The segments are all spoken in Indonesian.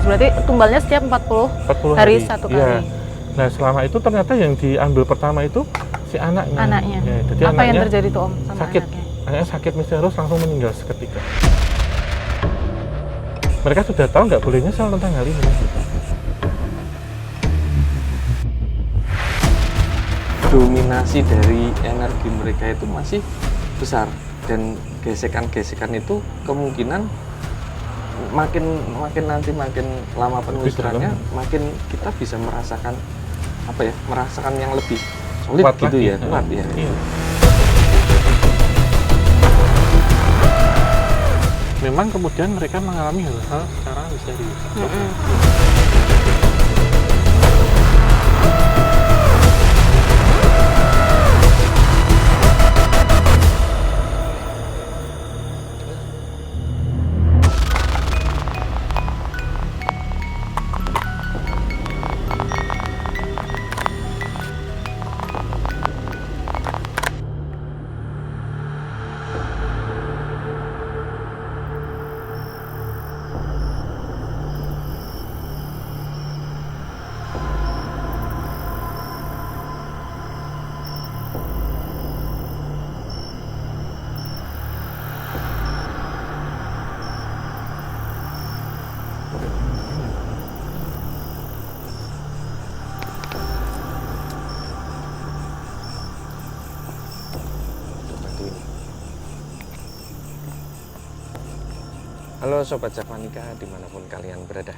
berarti tumbalnya setiap 40 hari satu kali. Iya. Nah selama itu ternyata yang diambil pertama itu si anaknya. Anaknya. Ya, jadi Apa anaknya yang terjadi tuh Om sama sakit. anaknya? Anaknya sakit misterius langsung meninggal seketika. Mereka sudah tahu nggak bolehnya soal tentang hal ini. Dominasi dari energi mereka itu masih besar, dan gesekan-gesekan itu kemungkinan makin lama penelusurannya makin kita bisa merasakan merasakan yang lebih solid Kuat gitu lagi. ya, kuat ya. Iya. Memang kemudian mereka mengalami hal-hal secara misterius. Halo Sobat Javanika dimanapun kalian berada.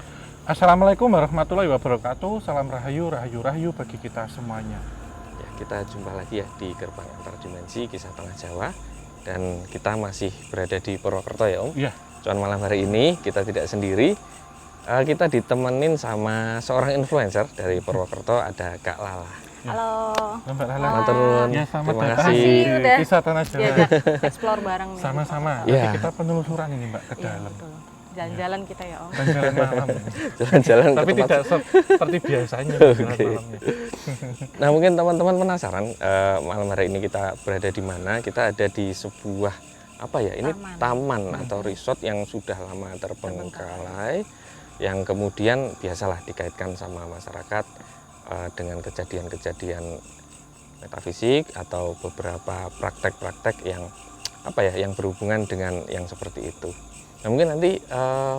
Assalamualaikum warahmatullahi wabarakatuh. Salam rahayu, rahayu bagi kita semuanya. Ya, kita jumpa lagi ya di Gerbang Antar Dimensi Kisah Tanah Jawa. Dan kita masih berada di Purwokerto ya Om. Iya. Cuman malam hari ini kita tidak sendiri. Kita ditemenin sama seorang influencer dari Purwokerto, ada Kak Lala. Halo. Mbak Lala. Matur nuwun. Ya, selamat Terima datang kasih. di Udah. Kisah Tanah Jawa. Diajak explore bareng nih. Sama-sama. Iya. Tapi kita penelusuran ini Mbak ke Iya, dalam. betul. Jalan-jalan kita ya Om. Dan jalan malam. Jalan-jalan ke Tapi tempat. tidak seperti biasanya Oke. jalan malamnya. Nah mungkin teman-teman penasaran malam hari ini kita berada di mana? Kita ada di sebuah ini taman atau resort yang sudah lama terbengkalai, yang kemudian biasalah dikaitkan sama masyarakat dengan kejadian-kejadian metafisik atau beberapa praktek-praktek yang yang berhubungan dengan yang seperti itu. Nah mungkin nanti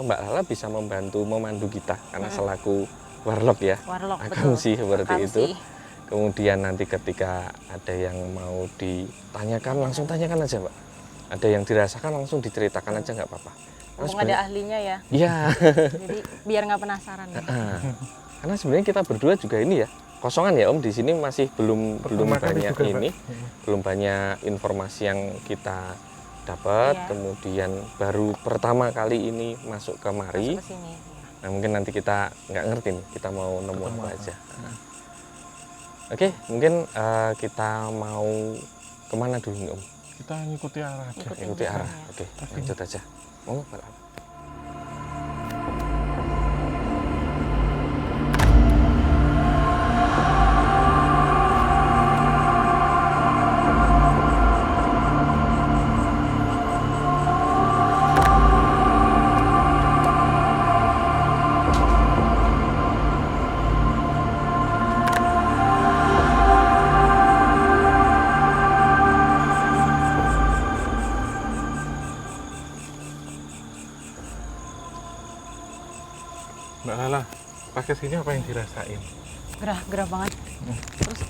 Mbak Lala bisa memandu kita karena selaku warlock ya, Warlock, akamsi seperti Akamsi. itu. Kemudian nanti ketika ada yang mau ditanyakan langsung tanyakan aja Mbak. Ada yang dirasakan langsung diceritakan aja nggak apa-apa. Mumpung ada ahlinya ya. Iya. Jadi biar nggak penasaran ya. Karena sebenarnya kita berdua juga ini ya kosongan ya Om, di sini masih belum Pertama kali banyak juga, ini, Mbak. belum banyak informasi yang kita dapat. Iya. Kemudian baru pertama kali ini masuk kemari. Ke sini. Nah mungkin nanti kita nggak ngerti nih kita mau nemu Ketemu apa apa. aja. Oke, mungkin kita mau kemana dulu nih Om? Kita ngikuti arah aja. Ikuti arah. Oke, lanjut aja. Mau Mbak Lala? Mbak Lala, pas kesini apa yang dirasain? Gerah banget. Terus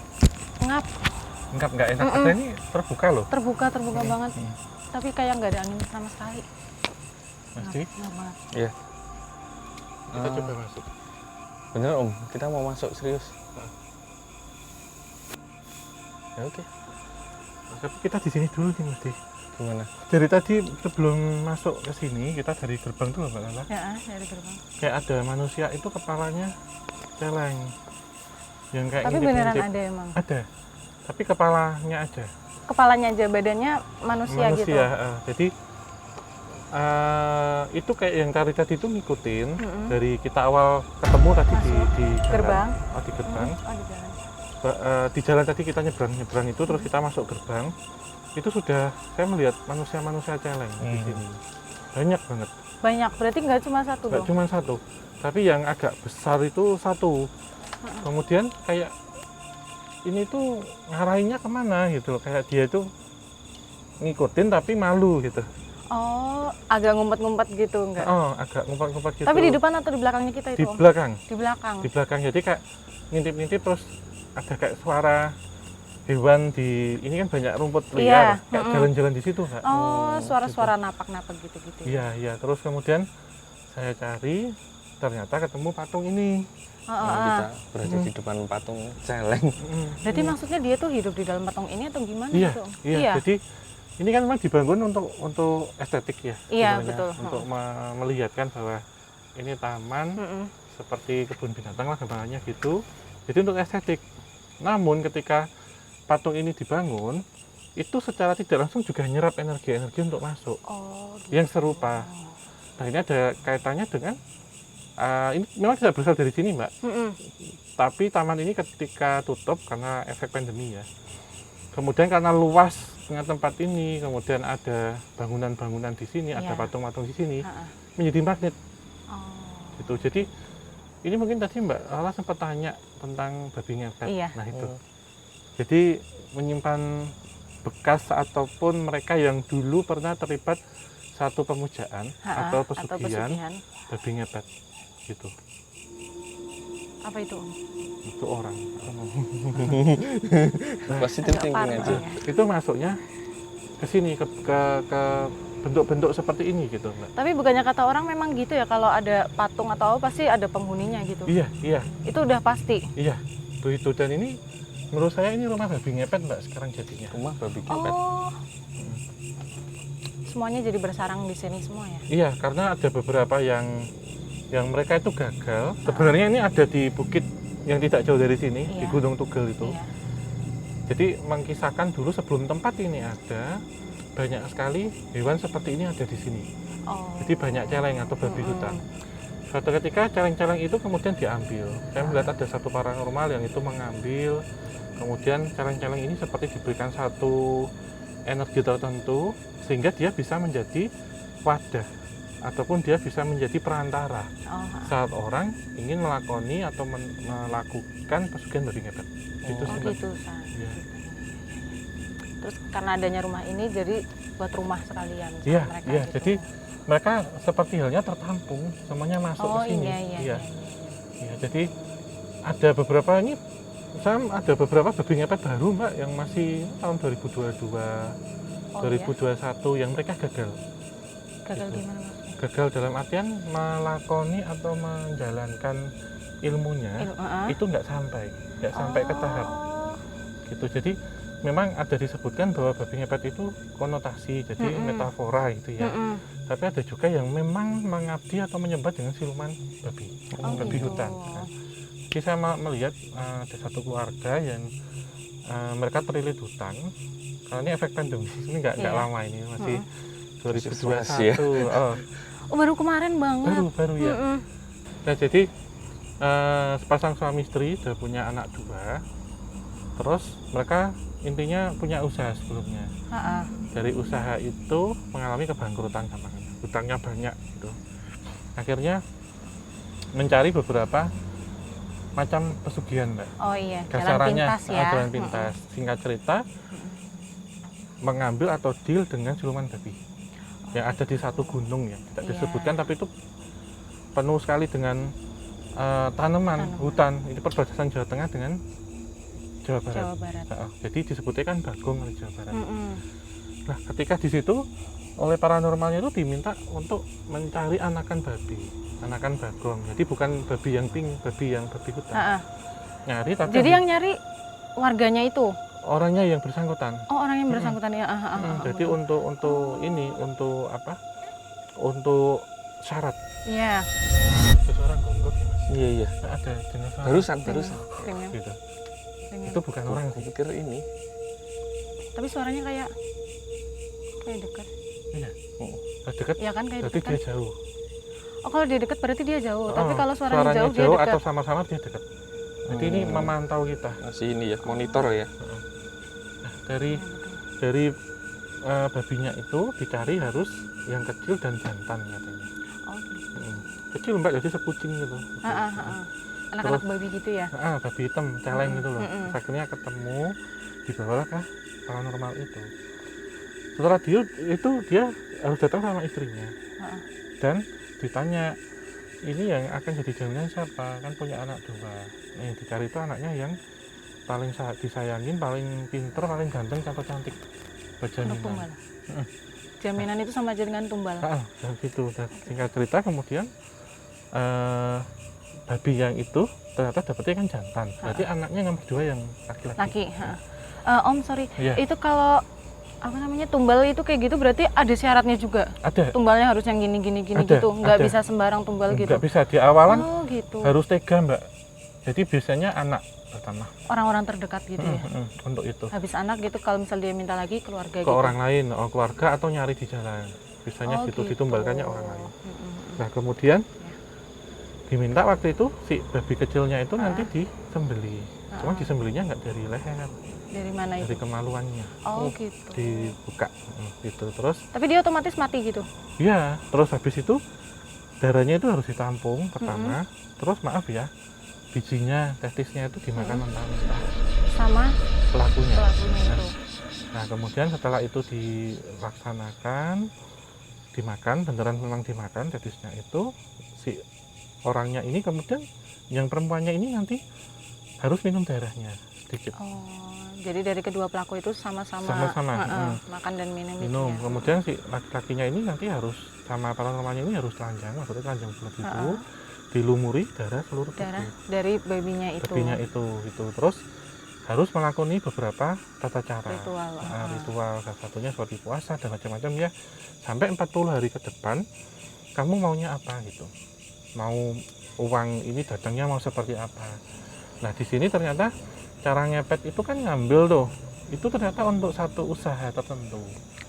ngap, Nggak enak. Ada ini terbuka loh. terbuka banget. Tapi kayak nggak ada angin sama sekali. Pasti. Ngap banget. Iya. Kita coba masuk. Bener Om, kita mau masuk serius. Ya oke. Tapi kita di sini dulu nih Mas. Gimana? Dari tadi sebelum masuk ke sini kita dari gerbang tuh Mbak Lala. Ya, dari gerbang. Kayak ada manusia itu kepalanya celeng. Yang kayak Tapi beneran ada emang. Ada. Tapi kepalanya aja. Kepalanya aja, badannya manusia gitu. Jadi itu kayak yang tadi itu ngikutin dari kita awal ketemu tadi di jalan. Gerbang. Oh, di gerbang. Oh, di jalan. Di jalan tadi kita nyebrang itu terus kita masuk gerbang. Itu sudah saya melihat manusia celeng di sini. Banyak banget. Banyak, berarti nggak cuma satu Nggak dong? cuma satu, tapi yang agak besar itu satu. Kemudian kayak ini tuh ngarahinnya kemana gitu loh, kayak dia tuh ngikutin tapi malu gitu. Oh, agak ngumpet-ngumpet gitu enggak? Oh, agak ngumpet-ngumpet gitu. Tapi di depan atau di belakangnya kita Di itu? Om? belakang, Di belakang. di belakang. Jadi kayak ngintip-ngintip terus ada kayak suara hewan di ini kan banyak rumput Iya, liar, kayak jalan-jalan di situ Kak. Oh, suara-suara napak-napak gitu-gitu. Iya, iya. Terus kemudian saya cari, ternyata ketemu patung ini. Nah, kita berada di depan patung celeng. Berarti maksudnya dia tuh hidup di dalam patung ini atau gimana Iya, gitu? Om? iya. Jadi ini kan memang dibangun untuk estetik ya. Iya, sebenarnya. betul. Untuk melihatkan bahwa ini taman Mm-mm. seperti kebun binatang lah gambarannya gitu. Jadi untuk estetik. Namun ketika patung ini dibangun, itu secara tidak langsung juga nyerap energi-energi untuk masuk Oh, gitu. yang serupa. Nah ini ada kaitannya dengan ini memang tidak berasal dari sini Mbak. Mm-mm. Tapi taman ini ketika tutup karena efek pandemi ya. Kemudian karena luasnya tempat ini, kemudian ada bangunan-bangunan di sini, ada Iya. patung-patung di sini, Ha-ha. menjadi magnet Oh, gitu. Jadi ini mungkin tadi Mbak Lala sempat tanya tentang babi ngepet. Iya. Nah itu. Jadi menyimpan bekas ataupun mereka yang dulu pernah terlibat satu pemujaan Ha-ha. atau pesugihan pesugihan. babi ngepet gitu. Apa itu? Om? Itu orang. Positif Agak thinking parno aja. ya. Itu masuknya ke sini ke bentuk-bentuk seperti ini gitu Mbak. Tapi bukannya kata orang memang gitu ya, kalau ada patung atau apa pasti ada penghuninya gitu. Iya, iya, Itu udah pasti. iya. Itu dan ini menurut saya ini rumah babi ngepet Mbak sekarang jadinya. Rumah babi ngepet. Oh. Semuanya jadi bersarang di sini semua ya. Iya, karena ada beberapa yang mereka itu gagal. Sebenarnya ini ada di bukit yang tidak jauh dari sini, di Iya. Gunung Tugel itu. Iya. Jadi mengkisahkan dulu sebelum tempat ini ada, banyak sekali hewan seperti ini ada di sini. Oh. Jadi banyak celeng atau babi hutan. Suatu ketika celeng-celeng itu kemudian diambil. Saya melihat ada satu paranormal yang itu mengambil. Kemudian celeng-celeng ini seperti diberikan satu energi tertentu sehingga dia bisa menjadi wadah ataupun dia bisa menjadi perantara Oh, saat orang ingin melakoni atau melakukan pesugihan babi ngepet. Itu sih, Mbak. gitu, San. Iya. Terus karena adanya rumah ini jadi buat rumah sekalian sama Iya, mereka iya. gitu. Jadi mereka seperti halnya tertampung, semuanya masuk Oh ke sini. iya, iya, iya. Iya, jadi ada beberapa ini, ada beberapa babi ngepet baru Mbak yang masih tahun 2022, Oh, 2021 yang mereka gagal. Gagal Gitu. gimana maksudnya? Gagal dalam artian melakoni atau menjalankan ilmunya itu nggak sampai ke tahap Oh. gitu. Jadi memang ada disebutkan bahwa babi ngepet itu konotasi, jadi metafora gitu ya. Mm-mm. Tapi ada juga yang memang mengabdi atau menyembah dengan siluman babi, Oh, babi gitu. hutan. Nah, jadi saya melihat ada satu keluarga yang mereka terlilit hutang karena ini efek pandemi, ini nggak Iya. lama ini masih 2021. Situasi ya. Oh, Oh, baru kemarin banget. baru ya. Mm-mm. Nah jadi sepasang suami istri sudah punya anak 2, terus mereka intinya punya usaha sebelumnya. Ha-ha. Dari usaha itu mengalami kebangkrutan gampangnya, hutangnya banyak gitu. Akhirnya mencari beberapa macam pesugihan Mbak. Oh iya, jalan Kasarannya pintas ya. jalan pintas. Singkat cerita, mengambil atau deal dengan siluman babi yang ada di satu gunung ya, tidak Iya. disebutkan, tapi itu penuh sekali dengan tanaman, hutan. Ini perbatasan Jawa Tengah dengan Jawa Barat. Jawa Barat. Jadi disebutnya kan Bagong oleh Jawa Barat. Mm-mm. Nah, ketika di situ oleh paranormalnya itu diminta untuk mencari anakan babi, anakan bagong. Jadi bukan babi yang pink, babi hutan. Ha-ha. Nyari tapi Jadi yang nyari warganya itu. orangnya yang bersangkutan. Oh, orang yang bersangkutan ya. Jadi untuk ini untuk apa? Untuk syarat. Iya. Seseorang gonggok ya Mas. Iya, iya. Nah, ada dinosaurus Barusan. Dengan, gitu. dengan. Itu bukan orang Aku sih. pikir ini. Tapi suaranya kayak dekat. Iya. Dekat. Ya kan kayak Berarti dekat dia kan? jauh. Oh, kalau dia dekat berarti dia jauh. Tapi Oh, kalau suaranya jauh dia dekat. atau sama-sama dia dekat. Jadi ini memantau kita. Masih ini ya, monitor ya. Nah, dari babinya itu dicari harus yang kecil dan jantan katanya. kecil mbak, jadi sekucing gitu. Anak-anak babi gitu ya? Babi hitam, celeng gitu loh. Mm-mm. Terus akhirnya ketemu, dibawalah ke paranormal itu. Setelah dia harus datang sama istrinya dan ditanya, ini yang akan jadi jaminan siapa, kan punya anak 2. Nah, yang dicari itu anaknya yang paling disayangin, paling pinter, paling ganteng, cantik buat Untuk jaminan. tumbal. Jaminan itu sama aja dengan tumbal. Dan gitu. Dan singkat cerita kemudian babi yang itu ternyata dapetnya kan jantan. Berarti anaknya nomor 2 yang laki-laki. Laki. Om sorry, Iya. itu kalau apa namanya tumbal itu kayak gitu berarti ada syaratnya juga. Ada. Tumbalnya harus yang gini Ada, gitu, nggak ada. bisa sembarang tumbal gitu. Nggak bisa, di awalan Oh gitu. harus tega mbak. Jadi biasanya anak pertama Orang-orang terdekat gitu ya. untuk itu. Habis anak gitu, kalau misal dia minta lagi keluarga Ke gitu. orang lain, keluarga atau nyari di jalan. Biasanya gitu, ditumbalkannya orang lain. Nah kemudian diminta waktu itu si babi kecilnya itu nanti disembeli. Cuma disembelinya nggak dari leher, Dari mana dari itu? kemaluannya. Oh gitu. Dibuka gitu. Terus Tapi dia otomatis mati gitu. ya, terus habis itu darahnya itu harus ditampung pertama. Terus maaf ya, bijinya, testisnya itu dimakan mentah-mentah Sama pelakunya. pelakunya itu. Nah kemudian setelah itu dilaksanakan, dimakan, beneran memang dimakan testisnya itu, si orangnya ini kemudian yang perempuannya ini nanti harus minum darahnya sedikit. Oh, jadi dari kedua pelaku itu sama-sama makan dan minum itu Minum. ya. Kemudian si laki-lakinya ini nanti harus sama paranormalnya ini harus telanjang, maksudnya telanjang bulat itu, dilumuri darah seluruh Darah tubuh. dari babinya itu. Babinya itu gitu. Terus harus melakoni beberapa tata cara Ritual. salah satunya seperti puasa dan macam-macam ya, sampai 40 hari ke depan kamu maunya apa gitu, mau uang ini datangnya mau seperti apa. Nah di sini ternyata cara ngepet itu kan ngambil tuh, itu ternyata untuk satu usaha tertentu.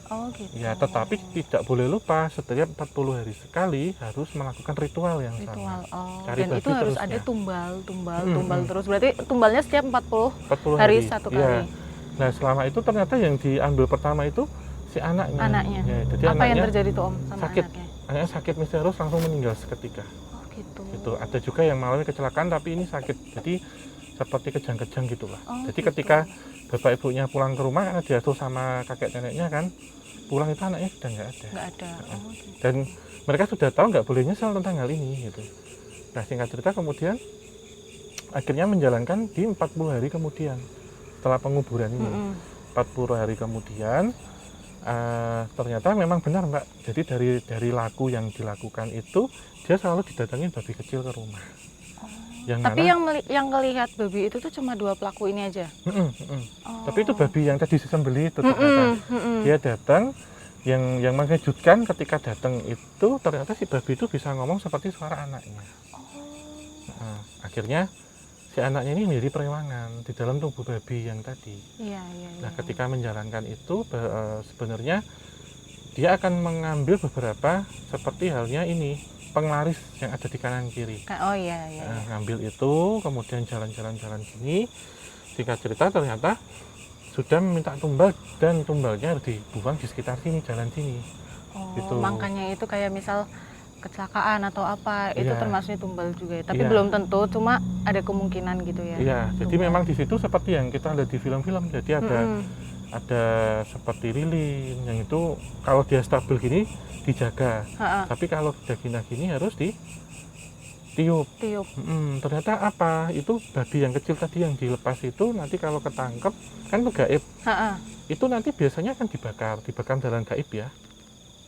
Oh gitu. Ya tetapi tidak boleh lupa setiap 40 hari sekali harus melakukan ritual yang Ritual. sama. Oh, Cari dan babi itu harus terusnya. ada tumbal terus. Berarti tumbalnya setiap 40 40 hari satu Iya. kali. Nah selama itu ternyata yang diambil pertama itu si anaknya. Anaknya. Ya, jadi Apa yang anaknya terjadi tuh Om sama sakit. anaknya? Anaknya sakit misterius langsung meninggal seketika. Oh gitu. Gitu. Ada juga yang mengalami kecelakaan tapi ini sakit. Jadi seperti kejang-kejang gitulah. Oh, Jadi gitu. ketika bapak ibunya pulang ke rumah karena diasuh sama kakek neneknya kan, pulang itu anaknya sudah nggak ada. Nggak ada. Oh gitu. Dan mereka sudah tahu nggak boleh nyesal tentang hal ini gitu. Nah singkat cerita kemudian akhirnya menjalankan di 40 hari kemudian setelah penguburan ini. 40 hari kemudian ternyata memang benar mbak. Jadi dari laku yang dilakukan itu dia selalu didatangin babi kecil ke rumah. Tapi yang ngelihat babi itu tuh cuma 2 pelaku ini aja. Oh. Tapi itu babi yang tadi disembeli itu ternyata dia datang. Yang mengejutkan ketika datang itu ternyata si babi itu bisa ngomong seperti suara anaknya. Nah, akhirnya si anaknya ini menjadi perewangan di dalam tubuh babi yang tadi. Iya. Nah ketika menjalankan itu sebenarnya dia akan mengambil beberapa seperti halnya ini penglaris yang ada di kanan kiri. Oh iya. Nah, ngambil itu kemudian jalan-jalan gini. Singkat cerita ternyata sudah meminta tumbal dan tumbalnya harus dibuang di sekitar sini, jalan sini. Oh, gitu. makanya itu kayak misal kecelakaan atau apa itu Iya. termasuknya tumbal juga ya. Tapi Iya. belum tentu, cuma ada kemungkinan gitu ya. Iya, jadi Tumbal. memang di situ seperti yang kita lihat di film-film. Jadi ada seperti lilin yang itu kalau dia stabil gini dijaga. Tapi kalau sudah gini harus ditiup. Tiup. Ternyata apa? Itu babi yang kecil tadi yang dilepas itu nanti kalau ketangkep kan itu gaib. Itu nanti biasanya akan dibakar dalam gaib ya.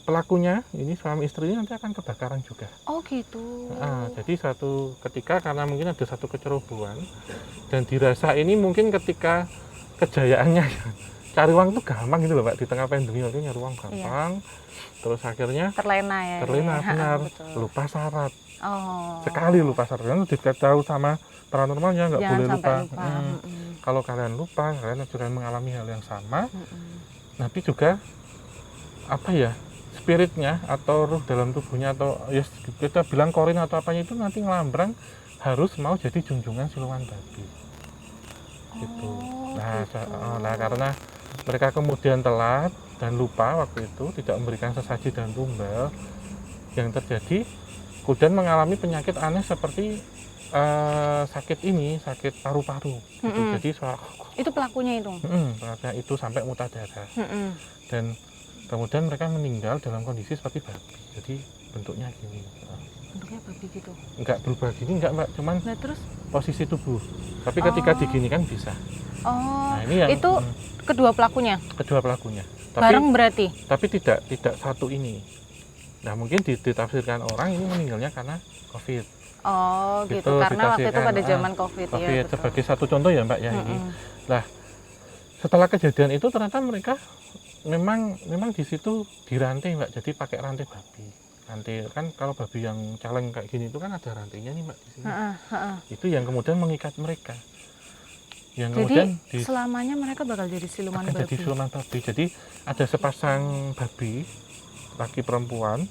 Pelakunya ini suami istri ini nanti akan kebakaran juga. Oh gitu. Jadi satu ketika karena mungkin ada satu kecerobohan dan dirasa ini mungkin ketika kejayaannya cari uang itu gampang gitu loh Pak, di tengah pandemi waktu nyari uang gampang. Terus akhirnya Terlena ya. benar, betul. lupa syarat. Oh. Sekali lupa syarat, kan diketahui sama paranormalnya nggak Jangan boleh lupa. sampai lupa. Kalau kalian lupa, kalian juga mengalami hal yang sama. Tapi juga apa ya, spiritnya atau ruh dalam tubuhnya atau ya kita bilang korin atau apanya itu nanti ngelambrang harus mau jadi junjungan siluman babi. Gitu. Nah karena mereka kemudian telat dan lupa waktu itu tidak memberikan sesaji dan tumbal, yang terjadi kemudian mengalami penyakit aneh seperti sakit paru-paru. Gitu. Jadi Itu pelakunya itu. ternyata itu sampai muntah darah. Dan kemudian mereka meninggal dalam kondisi seperti babi. Jadi bentuknya gini. Bentuknya babi gitu. Enggak berubah gini, enggak Mbak, cuman Nah terus? posisi tubuh. Tapi ketika diginikan bisa. Oh, Nah, ini yang itu kedua pelakunya? kedua pelakunya. Bareng berarti? Tapi tidak satu ini. Nah mungkin ditafsirkan orang ini meninggalnya karena COVID. Oh gitu, karena waktu itu ditafsirkan, pada zaman COVID, ya. COVID Betul. sebagai satu contoh ya Mbak ya ini. Nah setelah kejadian itu ternyata mereka memang di situ dirantai Mbak, jadi pakai rantai babi. Rantai kan kalau babi yang caleng kayak gini itu kan ada rantainya nih Mbak di sini. Itu yang kemudian mengikat mereka. Yang kemudian Jadi selamanya mereka bakal jadi siluman akan babi. jadi siluman babi. Jadi ada sepasang babi laki perempuan,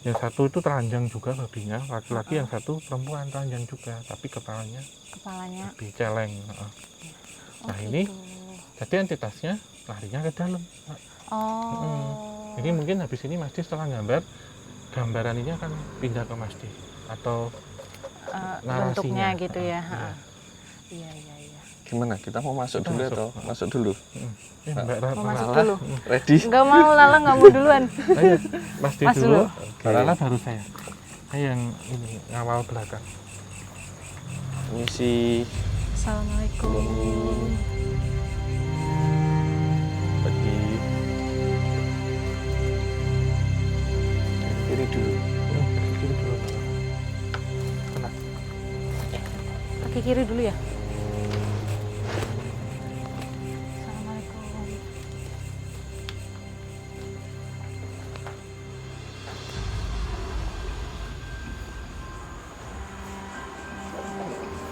yang satu itu telanjang juga babinya, laki-laki, yang satu perempuan telanjang juga, tapi kepalanya babi celeng. Nah ini jadi entitasnya larinya ke dalam. Ini mungkin habis ini Mas Di setelah gambaran ini akan pindah ke Mas Di atau bentuknya narasinya gitu ya. Iya. Gimana? Kita mau masuk dulu atau masuk dulu? Mbak Mau masuk Lala, dulu? Ready? Enggak mau, Lala nggak mau duluan. Ayo, Mas Di Mas dulu, dulu. Mbak Lala baru saya yang ini ngawal belakang. Misi Assalamualaikum. bagi kiri dulu. Kiri dulu. Kena. Kaki kiri dulu ya. Assalamualaikum.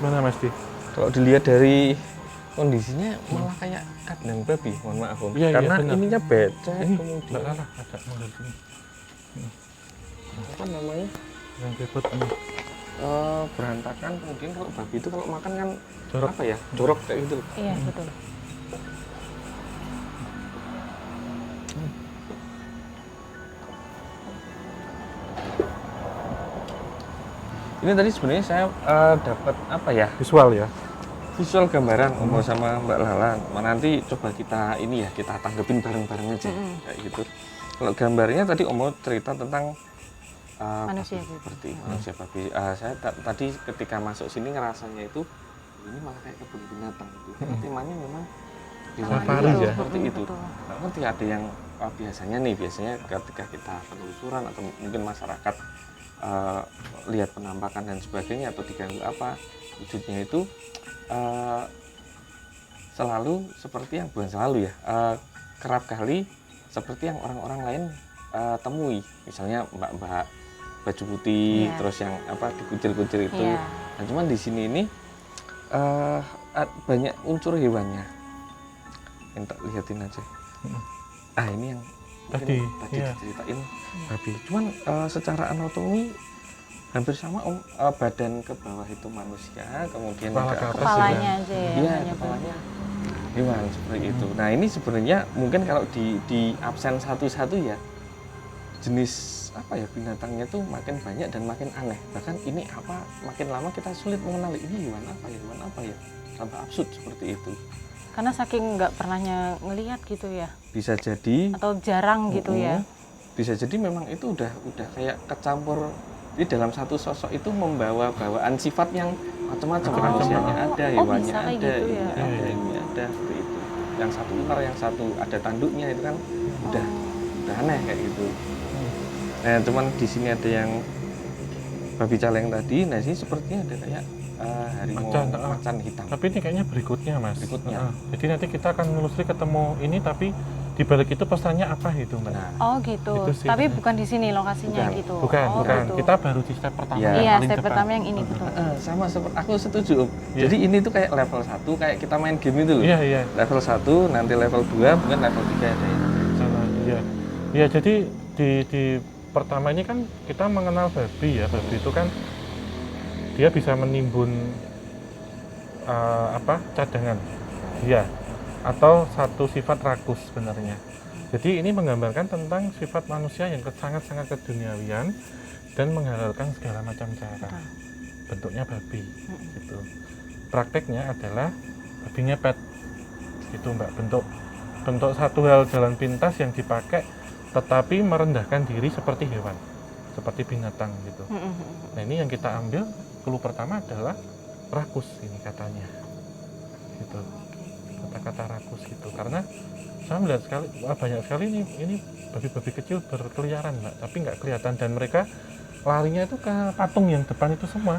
Mana Mas Di? Kalau dilihat dari kondisinya malah kayak kandang babi, mohon maaf Om. Iya, Karena benar. ininya becek, Ini Mbak kemudian Lala agak mundur sini. apa namanya? Yang bebot ini. Berantakan, kemudian kalau babi itu kalau makan kan Jorok. apa ya? Jorok kayak gitu. Iya, betul. Ini tadi sebenarnya saya dapat apa ya? Visual ya. Visual gambaran Om sama Mbak Lala. Nanti coba kita ini ya, kita tanggepin bareng-bareng aja kayak gitu. Kalau gambarnya tadi Om cerita tentang Manusia babi, babi. seperti manusia babi. Saya tadi ketika masuk sini ngerasanya itu ini malah kayak kebun binatang gitu. Temanya memang di Safari ya. seperti itu. Betul. Nggak ngerti ada yang biasanya ketika kita penelusuran atau mungkin masyarakat lihat penampakan dan sebagainya atau diganggu apa wujudnya itu selalu seperti yang bukan selalu ya, kerap kali seperti yang orang-orang lain temui, misalnya mbak-mbak baju putih, terus yang apa dikucil-kucil itu. Nah cuman di sini ini banyak unsur hewannya. Minta lihatin aja. Ini yang tadi diceritain babi. Cuman secara anatomi hampir sama Om, badan ke bawah itu manusia, kemudian Kepalanya aja ya. Iya, kepalanya hewan seperti itu. Nah ini sebenarnya mungkin kalau di absen satu-satu ya, jenis apa ya binatangnya tuh makin banyak dan makin aneh. Bahkan ini apa makin lama kita sulit mengenali ini hewan apa ya, sampai absurd seperti itu. Karena saking nggak pernahnya ngelihat gitu ya. Bisa jadi Atau jarang gitu ya. Bisa jadi memang itu udah kayak kecampur. Di dalam satu sosok itu membawa bawaan sifat yang macam-macam. Manusianya ada, hewannya bisa kayak ada, gitu ya? ini ada seperti itu. Yang satu ular, yang satu ada tanduknya itu kan udah aneh kayak gitu. Nah, cuman di sini ada yang babi caleng tadi. Nah, sini sepertinya ada kayak harimau macan hitam. Tapi ini kayaknya berikutnya Mas. Berikutnya. Jadi nanti kita akan menelusuri ketemu ini, tapi di balik itu pesannya apa gitu Mbak? Nah, Oh gitu. Itu sih. Tapi bukan di sini lokasinya Bukan. gitu. Bukan. Gitu. Kita baru di step pertama. Iya. yang Iya, paling step depan. pertama yang ini betul. sama seperti aku setuju Om. Iya. Jadi ini tuh kayak level 1 kayak kita main game itu loh. Iya. Level 1, nanti level 2, mungkin level 3 ada yang Iya. Iya, jadi di pertama ini kan kita mengenal babi ya. Babi itu kan dia bisa menimbun cadangan. Iya. Atau satu sifat rakus sebenarnya. Jadi ini menggambarkan tentang sifat manusia yang sangat-sangat keduniawian dan menghalalkan segala macam cara. Betul. Bentuknya babi gitu. Prakteknya adalah babi ngepet gitu Mbak, bentuk satu hal jalan pintas yang dipakai tetapi merendahkan diri seperti hewan, seperti binatang gitu. Nah ini yang kita ambil, clue pertama adalah rakus ini katanya gitu, kata-kata rakus gitu, karena saya melihat banyak sekali ini babi-babi kecil berkeliaran Mbak, tapi nggak kelihatan, dan mereka larinya itu ke patung yang depan itu semua,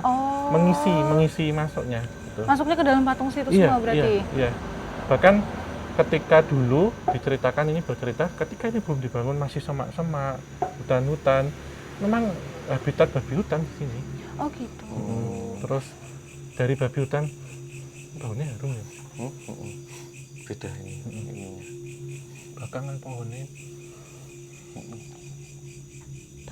mengisi masuknya gitu. Masuknya ke dalam patung situ semua berarti? Iya. Bahkan ketika dulu diceritakan, ini bercerita ketika ini belum dibangun masih semak-semak, hutan-hutan, memang habitat babi hutan di sini. Oh gitu. Terus dari babi hutan baunya harum ya. Beda ini. Belakangan pohonnya.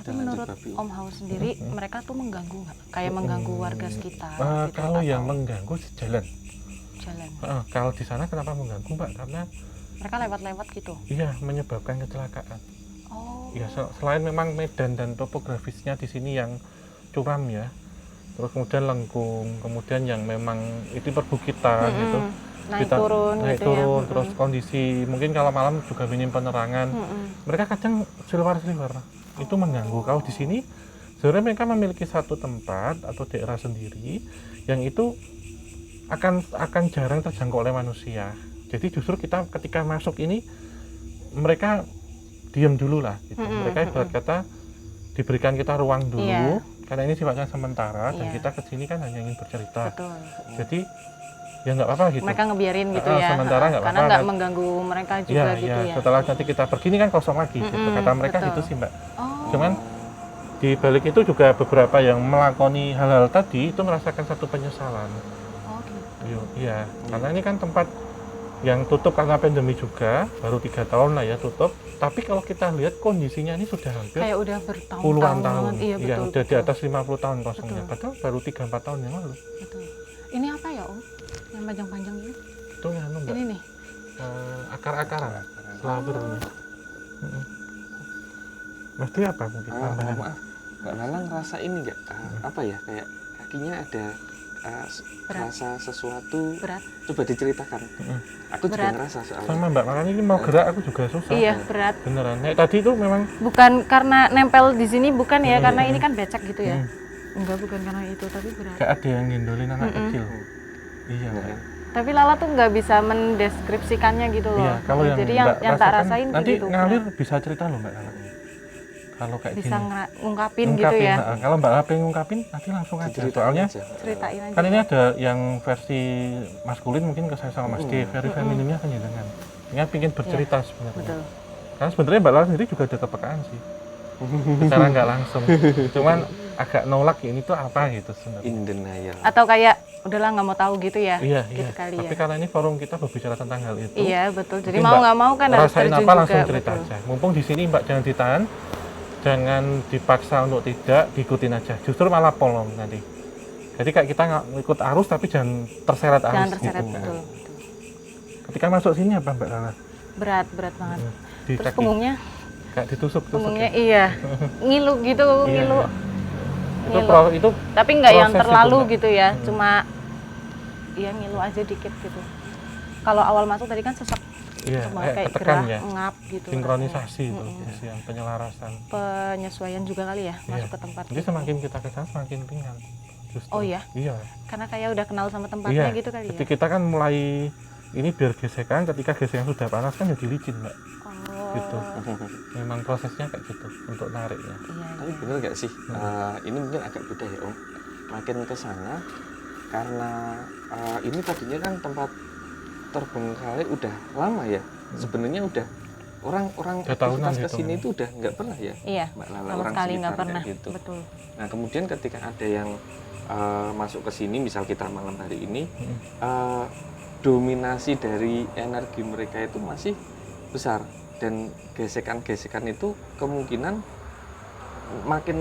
Tapi menurut Om Haus sendiri, mereka tuh mengganggu nggak? Kayak mengganggu warga sekitar? Gitu, kalau yang atau mengganggu jalan. Kalau di sana kenapa mengganggu Mbak? Karena mereka lewat-lewat gitu? Iya, menyebabkan kecelakaan. Oh. Ya, selain memang medan dan topografisnya di sini yang curam ya, terus kemudian lengkung, kemudian yang memang itu perbukitan gitu, naik turun gitu ya. Terus kondisi mungkin kalau malam juga minim penerangan, mereka kadang seliwer-seliwer, itu mengganggu. Kalau di sini sebenarnya mereka memiliki satu tempat atau daerah sendiri yang itu akan jarang terjangkau oleh manusia. Jadi justru kita ketika masuk ini mereka diam dulu lah gitu. Mereka ibarat kata diberikan kita ruang dulu, karena ini sifatnya sementara dan kita kesini kan hanya ingin bercerita. Betul. Jadi ya nggak apa-apa gitu. Mereka ngebiarin gitu ya. Sementara nggak apa-apa. Karena nggak mengganggu mereka juga gitu ya. Setelah nanti kita pergi ini kan kosong lagi gitu. Kata mereka gitu sih Mbak. Cuman di balik itu juga beberapa yang melakoni hal-hal tadi itu merasakan satu penyesalan. Iya, karena ini kan tempat yang tutup karena pandemi juga, baru 3 tahun lah ya tutup. Tapi kalau kita lihat kondisinya ini sudah hampir kayak udah bertahun-tahun, puluhan tahun. Iya, betul, udah di atas 50 tahun kosongnya. Padahal baru 3-4 tahun yang lalu. Betul. Ini apa ya Om? Yang panjang-panjang ini? Itu nganu Mbak. Ini nih. Akar-akaran, selabernya. Berarti apa mungkin? Maaf, Mbak Nalang rasa ini nggak apa ya, kayak kakinya ada rasa sesuatu berat. Coba diceritakan. Aku juga ngerasa soalnya. Sama Mbak, makanya ini mau gerak aku juga susah. Iya, berat. Beneran. Tadi itu memang bukan karena nempel di sini, bukan ya, karena ini kan becek gitu ya. Enggak, bukan karena itu, tapi berat. Kayak ada yang ngendolin anak kecil. Iya. Tapi Lala tuh nggak bisa mendeskripsikannya gitu loh. Iya, kalau jadi yang tak rasain nanti gitu. ngalir bisa cerita loh Mbak Lala. Kalau kayak bisa gini. ngungkapin gitu ya. Kalau Mbak Lala pengen ngungkapin nanti langsung aja. Soalnya ceritain aja. Kan ini ada yang versi maskulin mungkin ke saya sama Mas Dev, versi femininnya kan jenengan. Ini pengen bercerita sebenarnya. Betul. Karena sebenarnya Mbak Lala sendiri juga ada kepekaan sih. Secara nggak langsung. Cuman agak nolak ini tuh apa gitu sebenarnya. In denial. Atau kayak udahlah nggak mau tahu gitu ya. Iya, gitu kali tapi ya. karena ini forum kita berbicara tentang hal itu. Iya, betul. Jadi mau nggak mau kan harus rasain terjun apa juga. langsung cerita betul. aja. Mumpung di sini Mbak jangan ditahan. Jangan dipaksa untuk tidak, diikutin aja. Justru malah polong nanti. Jadi kayak kita ngikut arus tapi jangan terseret arus. Jangan terseret, gitu. betul. Ketika masuk sini apa Mbak Lala? Berat banget. Di Terus kaki. punggungnya? Kayak ditusuk-tusuk. Punggungnya ya? iya. Ngilu gitu, ngilu. Itu tapi nggak yang proses terlalu itu, gitu ya. Cuma iya ngilu aja dikit gitu. Kalau awal masuk tadi kan sesak. Iya, Cuma kayak ketekan gerah, ya. ngap gitu. Sinkronisasi itu, yang penyelarasan. Penyesuaian juga kali ya, masuk Iya. ke tempat. Jadi semakin kita ke sana semakin ringan. Justru. Oh iya? Iya. Karena kayak udah kenal sama tempatnya gitu kali Jadi ya. kita kan mulai ini biar gesekan, ketika gesekan sudah panas kan jadi licin Mbak. Oh. Gitu. Memang prosesnya kayak gitu untuk nariknya. Iya. Tapi bener nggak sih? Ini mungkin agak beda ya Om. Makin ke sana karena ini tadinya kan tempat terbengkalai udah lama ya. Sebenarnya udah orang aktivitas ke sini itu udah nggak pernah ya. Iya. Mbak Lala, Sama orang sekali nggak sekitar pernah. kayak gitu. Betul. Nah kemudian ketika ada yang masuk ke sini, misal kita malam hari ini, dominasi dari energi mereka itu masih besar dan gesekan-gesekan itu kemungkinan makin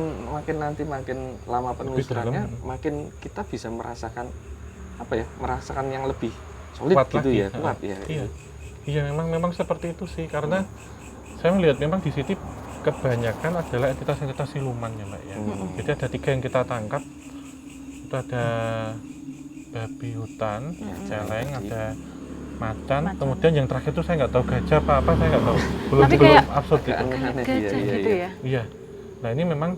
lama penelusurannya makin kita bisa merasakan merasakan yang lebih solid Kuat gitu lagi. ya, kuat ya. Iya, memang seperti itu sih karena saya melihat memang di sini kebanyakan adalah entitas-entitas siluman ya Mbak ya. Jadi ada 3 yang kita tangkap. Itu ada babi hutan, celeng, ada macan. Kemudian yang terakhir itu saya nggak tahu gajah apa saya nggak tahu. Belum kayak absurd itu. Aneh-aneh, Gajah iya, gitu iya. ya. Iya. Nah ini memang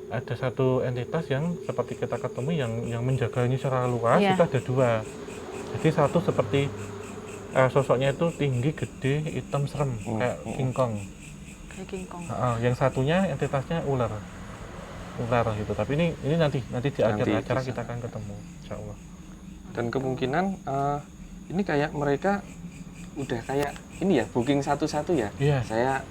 ada satu entitas yang seperti kita ketemu yang menjaga ini secara luas. Iya. Itu ada 2. Jadi satu seperti sosoknya itu tinggi, gede, hitam, serem kayak King Kong. Kayak King Kong. Yang satunya entitasnya ular gitu. Tapi ini nanti di akhir Nanti acara bisa. kita akan ketemu, insya Allah. Dan kemungkinan ini kayak mereka udah kayak ini ya booking satu-satu ya. Iya. Saya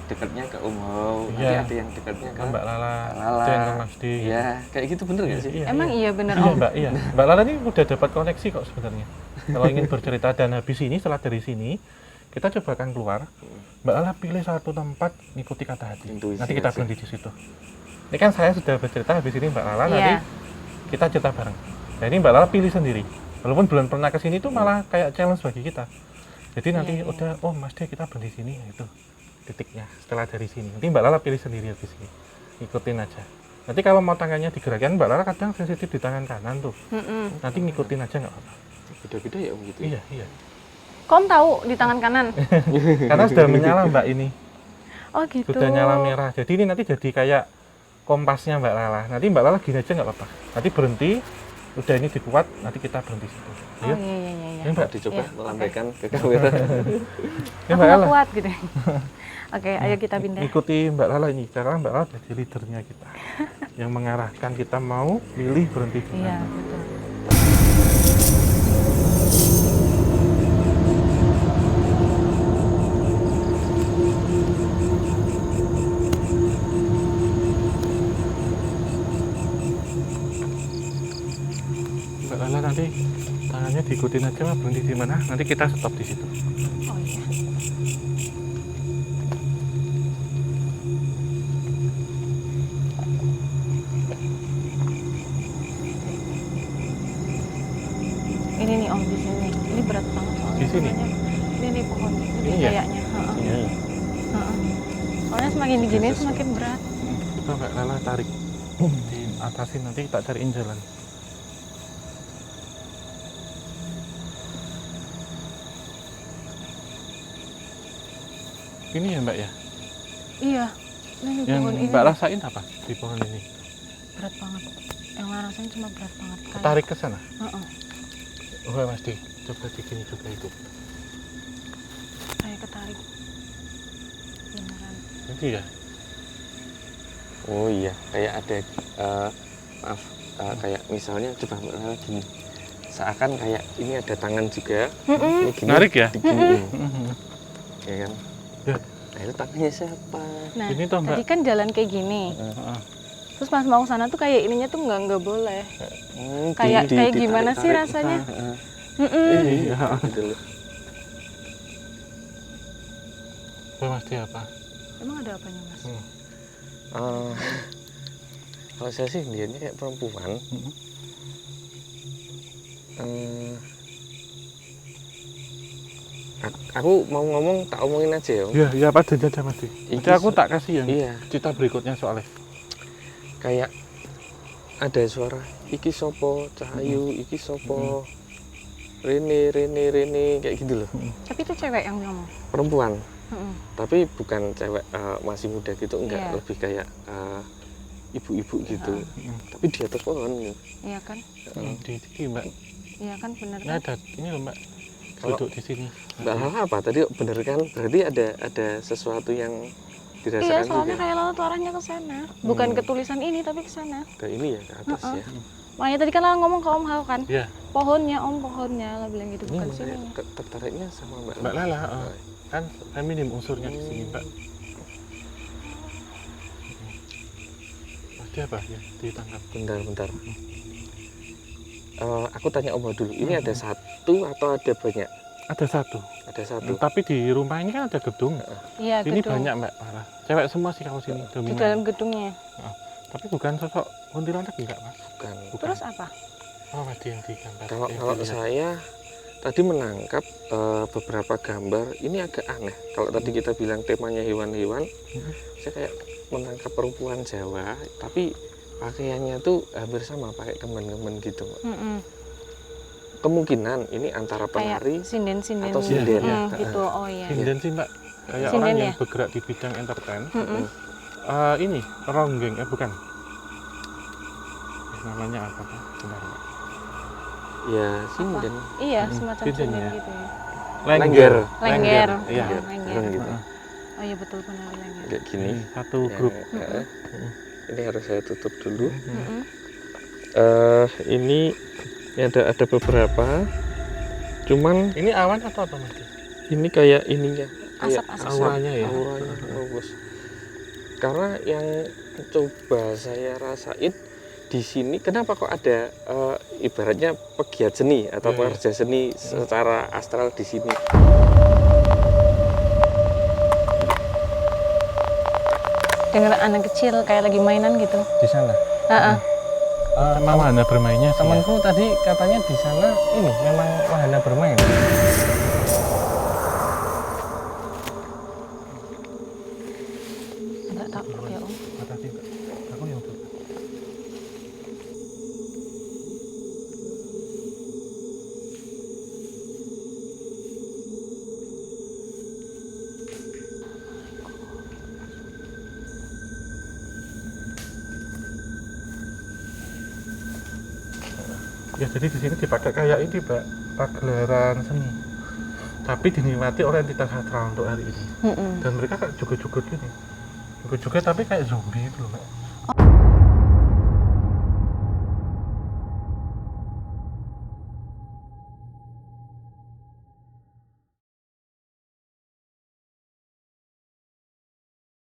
dekatnya ke Om Hao, nanti Iya. ada yang dekatnya ke Mbak Lala, Lala. itu yang ke Mas D. Iya, kayak gitu bener nggak sih? Emang iya bener Iya Om? Mbak, iya. Mbak Lala ini udah dapat koneksi kok sebenarnya. Kalau ingin bercerita dan habis ini, setelah dari sini, kita coba akan keluar. Mbak Lala pilih satu tempat, ngikuti kata hati. Intuisi Nanti kita aja. berhenti di situ. Ini kan saya sudah bercerita, habis ini Mbak Lala, Iya. nanti kita cerita bareng. Nah ini Mbak Lala pilih sendiri. Walaupun belum pernah ke sini tuh malah kayak challenge bagi kita. Jadi nanti Iya. udah, oh Mas D kita berhenti sini, itu titiknya. Setelah dari sini, nanti Mbak Lala pilih sendiri habis ini. Ikutin aja. Nanti kalau mau tangannya digerakkan, Mbak Lala kadang sensitif di tangan kanan tuh. Nanti ngikutin aja nggak apa-apa. Beda-beda ya Om gitu. Iya, iya. Kok Om tahu di tangan kanan? Karena sudah menyala Mbak ini. Oh gitu. Sudah nyala merah. Jadi ini nanti jadi kayak kompasnya Mbak Lala. Nanti Mbak Lala gini aja nggak apa-apa. Nanti berhenti, udah ini dikuat, nanti kita berhenti situ. Oh Ayo. iya. Ini Mbak, Dicoba Iya, melambaikan ke kamera. ini Aku Mbak nggak Lala. kuat gitu. Oke, ayo kita pindah. Ikuti Mbak Lala ini. Karena Mbak Lala jadi leadernya kita. Yang mengarahkan kita mau pilih berhenti di Iya, mana. betul. Mbak Lala nanti tangannya diikutin aja Mbak, berhenti di mana. Nanti kita stop di situ. Oh iya. Ini nih Om di sini. Ini berat banget soalnya. Di sini? Soalnya ini nih pohon. Ini Ini ya? kayaknya. Heeh. Iya. Heeh. Soalnya semakin digini semakin berat. Coba Mbak Lala tarik di atasin, nanti kita cariin jalan. Ini ya Mbak ya? Iya. Ini Yang pohon ini Mbak rasain apa di pohon ini? berat banget. Yang Lara rasain cuma berat banget. Tarik ke sana. Heeh. Oh Mas Di, coba begini juga itu. Kayak ketarik. Beneran. Nanti ya? Oh iya, kayak ada maaf, kayak misalnya coba Mbak Lala gini. Seakan kayak ini ada tangan juga. Ini gini, Narik ya? diginiin. Ya kan? Ya. Nah itu tangannya siapa? Nah, Ini toh, Mbak. tadi kan jalan kayak gini. Heeh. Terus pas mau ke sana tuh kayak ininya tuh nggak boleh. Hmm, Kayak gimana sih ditarik-tarik. rasanya? Heeh. Iya. Gitu loh. Coba Mas Di apa? Emang ada apanya Mas? Kalau saya sih lihatnya kayak perempuan. Aku mau ngomong tak omongin aja ya. Om. Iya, iya apa aja Mas Di. Nanti aku tak kasih yang Iya, cerita berikutnya soalnya. kayak ada suara iki sopo Cahayu, iki sopo Rene kayak gitu loh. Tapi itu cewek yang ngomong. Perempuan, Heeh. tapi bukan cewek masih muda gitu, enggak, Iya. lebih kayak ibu-ibu gitu. Tapi di atas pohon gitu. Iya kan? Di Mbak. Iya kan bener Ini kan? ada ini loh Mbak. Kalau- Duduk di sini. Mbak Lala apa tadi bener kan? Berarti ada sesuatu yang Iya, dirasakan soalnya juga. kayak Lala tuh arahnya ke sana. Bukan ke tulisan ini tapi ke sana. Ke ini ya, ke atas ya. Makanya tadi kan Lala ngomong ke Om Hao kan. Iya. Pohonnya Om, pohonnya. Lala bilang gitu Ini bukan makanya sini. tertariknya sama Mbak Mbak Lala. Lala, kan feminim unsurnya di sini Mbak. Pasti apa ya ditangkap? Bentar. Aku tanya Om Hao dulu. Ini ada satu atau ada banyak? Ada satu. Ada satu. Tapi di rumah ini kan ada gedung. Iya, Ini gedung. banyak Mbak Lala. Cewek semua sih kalau sini Di dominan. dalam gedungnya. Tapi bukan sosok kuntilanak enggak Mas? Bukan. Bukan. Terus apa? Oh, Mas yang digambar. Kalau yang kalau dilihat. saya tadi menangkap beberapa gambar ini agak aneh. Kalau tadi kita bilang temanya hewan-hewan, saya kayak menangkap perempuan Jawa, tapi pakaiannya tuh hampir sama, pakai kemen-kemen gitu. Kemungkinan ini antara penari Kayak sinden-sinden atau sinden. gitu. Oh iya. Sinden sih Mbak, kayak Sinden orang ya? yang bergerak di bidang entertain. Mm-mm. Ini ronggeng, bukan? Namanya apa Pak? Bentar, Mbak. Ya, sinden. Iya, semacam Sinden sinden ya? gitu ya. Lengger. Lengger. Iya. Oh, lengger. Orang gitu. Oh iya betul penari lengger. Kayak gini. Satu Ya, grup. ini harus saya tutup dulu. Mm-mm. Ini ada beberapa. Cuman Ini awan atau apa Mas? ini kayak ininya. Kayak Asap-asap. Auranya ya? Auranya bagus. Karena yang coba saya rasain di sini, kenapa kok ada ibaratnya pegiat seni atau Iya, pekerja seni secara astral di sini? Dengar anak kecil kayak lagi mainan gitu. Di sana. Heeh. Emang mana bermainnya sih? Temanku tadi katanya di sana ini memang wahana bermain. Enggak takut ya Om. Hati-hati, Mbak. Aku yang tuh. Ya jadi di sini dipakai kayak ini Mbak, pagelaran seni. Tapi dinikmati oleh entitas sakral untuk hari ini. Dan mereka kayak joget-joget gini. Joget-joget tapi kayak zombie itu loh Mbak.